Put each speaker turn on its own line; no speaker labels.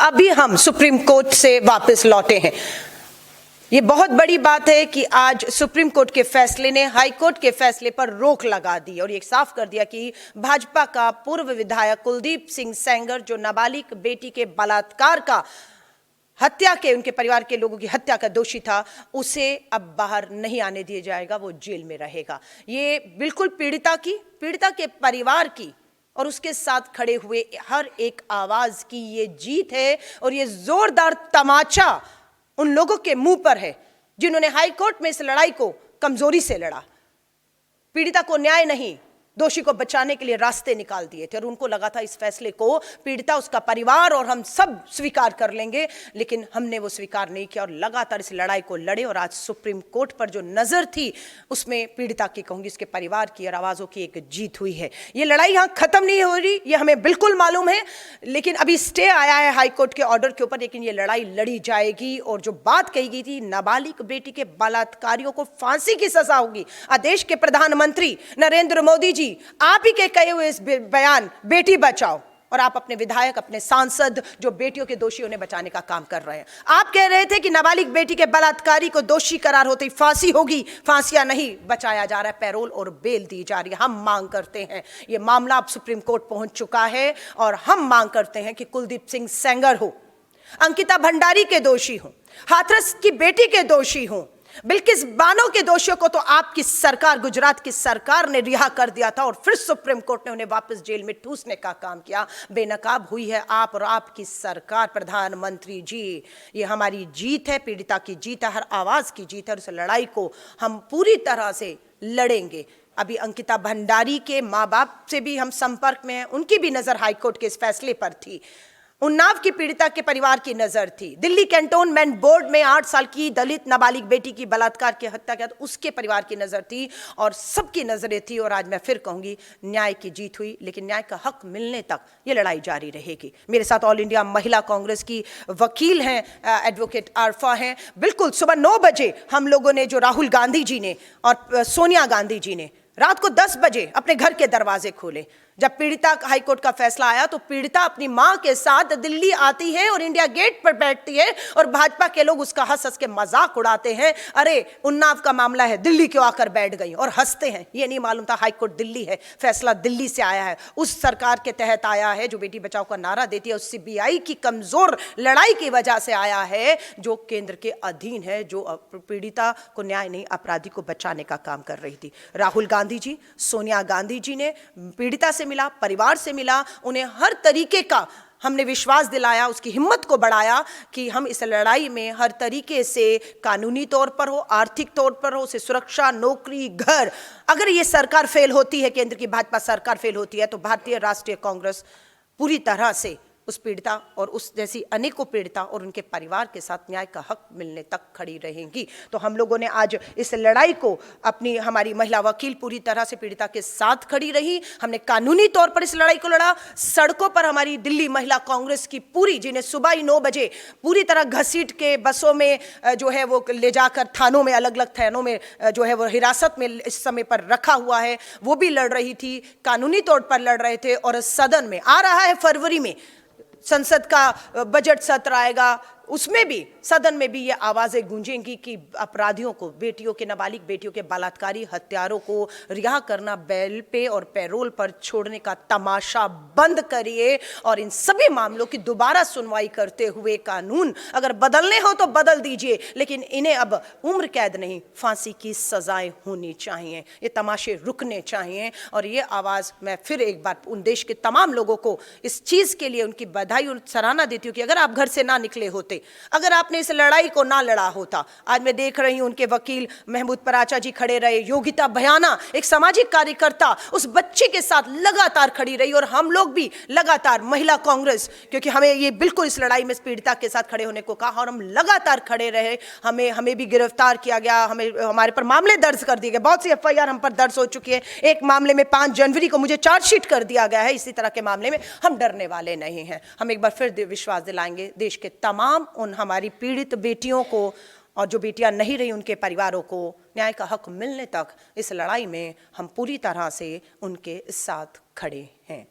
अभी हम supreme court से वापस लौटे हैं। ये बहुत बड़ी बात है कि आज सुप्रीम कोर्ट के फैसले ने हाई कोर्ट के फैसले पर रोक लगा दी और ये साफ कर दिया कि भाजपा का पूर्व विधायक कुलदीप सिंह सेंगर, जो नाबालिग बेटी के बलात्कार का हत्या के उनके परिवार के लोगों की हत्या का दोषी था, उसे अब बाहर नहीं आने दिया जाएगा, वो जेल में रहेगा। ये बिल्कुल पीड़िता के परिवार की और उसके साथ खड़े हुए हर एक आवाज की ये जीत है और ये जोरदार तमाचा उन लोगों के मुंह पर है जिन्होंने हाई कोर्ट में इस लड़ाई को कमजोरी से लड़ा। पीड़िता को न्याय नहीं, दोषी को बचाने के लिए रास्ते निकाल दिए थे और उनको लगा था इस फैसले को पीड़िता, उसका परिवार और हम सब स्वीकार कर लेंगे, लेकिन हमने वो स्वीकार नहीं किया और लगातार इस लड़ाई को लड़े। और आज सुप्रीम कोर्ट पर जो नजर थी उसमें पीड़िता की, कहूंगी इसके परिवार की और आवाजों की एक जीत हुई है। ये लड़ाई यहां खत्म नहीं हो रही, ये हमें बिल्कुल मालूम है, लेकिन अभी स्टे आया है हाई कोर्ट के ऑर्डर के ऊपर, लेकिन ये लड़ाई लड़ी जाएगी। और जो बात कही गई थी नाबालिग बेटी के बलात्कारियों को फांसी की सजा होगी, देश के प्रधानमंत्री नरेंद्र मोदी जी आप ही के कहे हुए इस बयान बेटी बचाओ, और आप अपने विधायक, अपने सांसद जो बेटियों के दोषी उन्हें बचाने का काम कर रहे हैं, आप कह रहे थे कि नाबालिग बेटी के बलात्कारी को दोषी करार होते ही फांसी होगी, फांसियां नहीं, बचाया जा रहा है, पैरोल और बेल दी जा रही है। हम मांग करते हैं, ये मामला अब सुप्रीम कोर्ट पहुंच चुका है और हम मांग करते हैं कि कुलदीप सिंह सेंगर हो, अंकिता भंडारी के दोषी हो, हाथरस की बेटी के दोषी हो, बिल्किस बानो के दोषियों को तो आपकी सरकार, गुजरात की सरकार ने रिहा कर दिया था और फिर सुप्रीम कोर्ट ने उन्हें वापस जेल में ठूसने का काम किया। बेनकाब हुई है आप और आपकी सरकार। प्रधानमंत्री जी, ये हमारी जीत है, पीड़िता की जीत है, हर आवाज की जीत है और उस लड़ाई को हम पूरी तरह से लड़ेंगे। अभी अंकिता भंडारी के माँ बाप से भी हम संपर्क में हैं, उनकी भी नजर हाईकोर्ट के इस फैसले पर थी। उन्नाव की पीड़िता के परिवार की नजर थी। दिल्ली कैंटोनमेंट बोर्ड में 8 साल की दलित नाबालिग बेटी की बलात्कार की हत्या किया, तो उसके परिवार की नजर थी और सबकी नजरें थी। और आज मैं फिर कहूंगी, न्याय की जीत हुई, लेकिन न्याय का हक मिलने तक ये लड़ाई जारी रहेगी। मेरे साथ ऑल इंडिया महिला कांग्रेस की वकील हैं, एडवोकेट आरफा हैं। बिल्कुल सुबह 9 बजे हम लोगों ने, जो राहुल गांधी जी ने और सोनिया गांधी जी ने रात को 10 बजे अपने घर के दरवाजे खोले। जब पीड़िता हाईकोर्ट का फैसला आया तो पीड़िता अपनी मां के साथ दिल्ली आती है और इंडिया गेट पर बैठती है और भाजपा के लोग उसका हंस हंस के मजाक उड़ाते हैं, अरे उन्नाव का मामला है, दिल्ली क्यों आकर बैठ गई, और हंसते हैं। ये नहीं मालूम था हाईकोर्ट दिल्ली है, फैसला दिल्ली से आया है, उस सरकार के तहत आया है जो बेटी बचाओ का नारा देती है, उस सीबीआई की कमजोर लड़ाई की वजह से आया है, जो केंद्र के अधीन है, जो पीड़िता को न्याय नहीं, अपराधी को बचाने का काम कर रही थी। राहुल गांधी जी, सोनिया गांधी जी ने पीड़िता से मिला, परिवार से मिला, उन्हें हर तरीके का हमने विश्वास दिलाया, उसकी हिम्मत को बढ़ाया कि हम इस लड़ाई में हर तरीके से, कानूनी तौर पर हो, आर्थिक तौर पर हो, उसे सुरक्षा, नौकरी, घर, अगर ये सरकार फेल होती है, केंद्र की भाजपा सरकार फेल होती है, तो भारतीय राष्ट्रीय कांग्रेस पूरी तरह से उस पीड़िता और उस जैसी अनेकों पीड़िता और उनके परिवार के साथ न्याय का हक मिलने तक खड़ी रहेंगी। तो हम लोगों ने आज इस लड़ाई को, हमारी महिला वकील पूरी तरह से पीड़िता के साथ खड़ी रही, हमने कानूनी तौर पर इस लड़ाई को लड़ा। सड़कों पर हमारी दिल्ली महिला कांग्रेस की पूरी, जिन्हें सुबह ही 9 बजे पूरी तरह घसीट के बसों में जो है वो ले जाकर थानों में, अलग अलग थानों में जो है वो हिरासत में इस समय पर रखा हुआ है, वो भी लड़ रही थी, कानूनी तौर पर लड़ रहे थे। और सदन में आ रहा है फरवरी में संसद का बजट सत्र आएगा, उसमें भी, सदन में भी ये आवाजें गूंजेंगी कि अपराधियों को, बेटियों के, नाबालिग बेटियों के बलात्कारी हत्यारों को रिहा करना, बेल पे और पैरोल पर छोड़ने का तमाशा बंद करिए और इन सभी मामलों की दोबारा सुनवाई करते हुए कानून अगर बदलने हो तो बदल दीजिए, लेकिन इन्हें अब उम्र कैद नहीं, फांसी की सजाएं होनी चाहिए, ये तमाशे रुकने चाहिए। और ये आवाज मैं फिर एक बार उन देश के तमाम लोगों को इस चीज के लिए उनकी बधाई और सराहना देती हूँ कि अगर आप घर से ना निकले होते, अगर आपने इस लड़ाई को ना लड़ा होता, आज मैं देख रही हूं उनके वकील महमूद पराचा जी खड़े रहे, योगिता भयाना एक सामाजिक कार्यकर्ता उस बच्चे के साथ लगातार खड़ी रही, और हम लोग भी लगातार महिला कांग्रेस, क्योंकि हमें ये बिल्कुल इस लड़ाई में पीड़िता के साथ खड़े होने को कहा और हम लगातार खड़े रहे। हमें भी गिरफ्तार किया गया, हमारे पर मामले दर्ज कर दिए गए, बहुत सी एफआईआर हम पर दर्ज हो चुकी है। एक मामले में 5 जनवरी को मुझे चार्जशीट कर दिया गया है। इसी तरह के मामले में हम डरने वाले नहीं हैं। हम एक बार फिर विश्वास दिलाएंगे देश के तमाम उन हमारी पीड़ित बेटियों को, और जो बेटियां नहीं रही उनके परिवारों को, न्याय का हक मिलने तक इस लड़ाई में हम पूरी तरह से उनके साथ खड़े हैं।